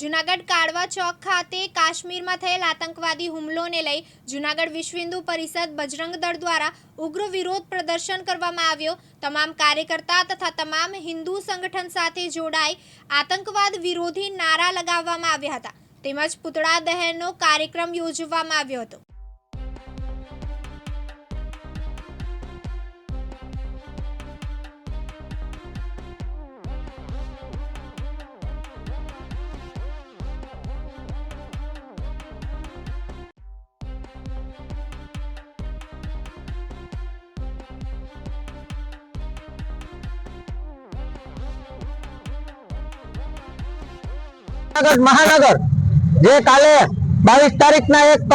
જૂનાગઢ કાળવા ચોક ખાતે કાશ્મીરમાં થયેલ આતંકવાદી હુમલોને લઈ જૂનાગઢ વિશ્વ હિન્દુ પરિષદ બજરંગ દળ દ્વારા ઉગ્ર વિરોધ પ્રદર્શન કરવામાં આવ્યો। તમામ કાર્યકર્તા તથા તમામ હિન્દુ સંગઠન સાથે જોડાઈ આતંકવાદ વિરોધી નારા લગાવવામાં આવ્યા હતા તેમજ પુતળા દહનનો કાર્યક્રમ યોજવામાં આવ્યો હતો। महानगर जे काले 22 तारीख ना एक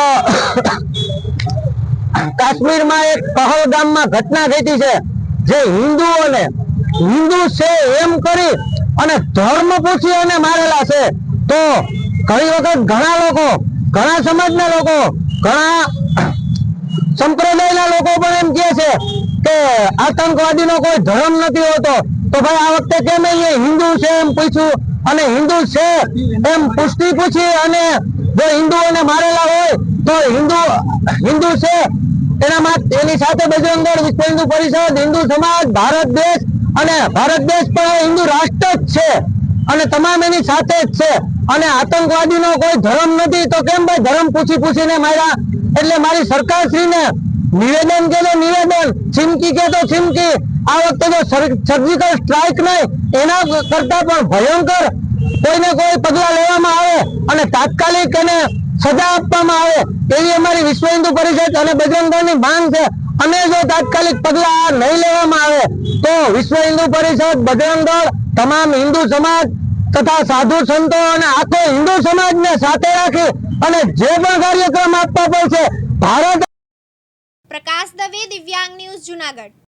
काश्मीर में एक पहलगाम में घटना घटी है जे हिंदुओं ने हिंदू से एम करी अने धर्म पूछी अने मारेला छे। तो घणी वखत घणा लोको घणा समाजना लोको घणा संप्रदायना लोको पण एम कहे छे के आतंकवादी नो कोई धर्म नहीं होतो। तो भाई आ वखते केम हिंदू से एम पूछ्यु અને હિન્દુ છે એમ પુષ્ટિ પૂછી અને જો હિન્દુઓને મારેલા હોય તો હિન્દુ છે એની સાથે બજરંગ દળ, વિશ્વ હિન્દુ પરિષદ, હિન્દુ સમાજ, ભારત દેશ અને ભારત દેશ પણ હિન્દુ રાષ્ટ્ર જ છે અને તમામ એની સાથે જ છે અને આતંકવાદીનો કોઈ ધર્મ નથી। તો કેમ ભાઈ ધર્મ પૂછીને માર્યા? એટલે મારી સરકારશ્રીને નિવેદન કે તો નિવેદન, ચીમકી કે તો ચીમકી, આ વખતે તો સર્જિકલ સ્ટ્રાઇક નહીં એના કરતા પણ ભયંકર કોઈને કોઈ પગલા લેવામાં આવે અને તાત્કાલિક એને સજા આપવામાં આવે એવી અમારી વિશ્વ હિન્દુ પરિષદ અને બજરંગ દળની માંગ છે। અને જો તાત્કાલિક પગલા નહીં લેવામાં આવે તો વિશ્વ હિન્દુ પરિષદ, બજરંગ દળ, તમામ હિન્દુ સમાજ તથા સાધુ સંતો અને આખો હિન્દુ સમાજને સાથે રાખી અને જે પણ કાર્યક્રમ આપવા પડશે ભારત। પ્રકાશ દવે, દિવ્યાંગ ન્યૂઝ, જૂનાગઢ।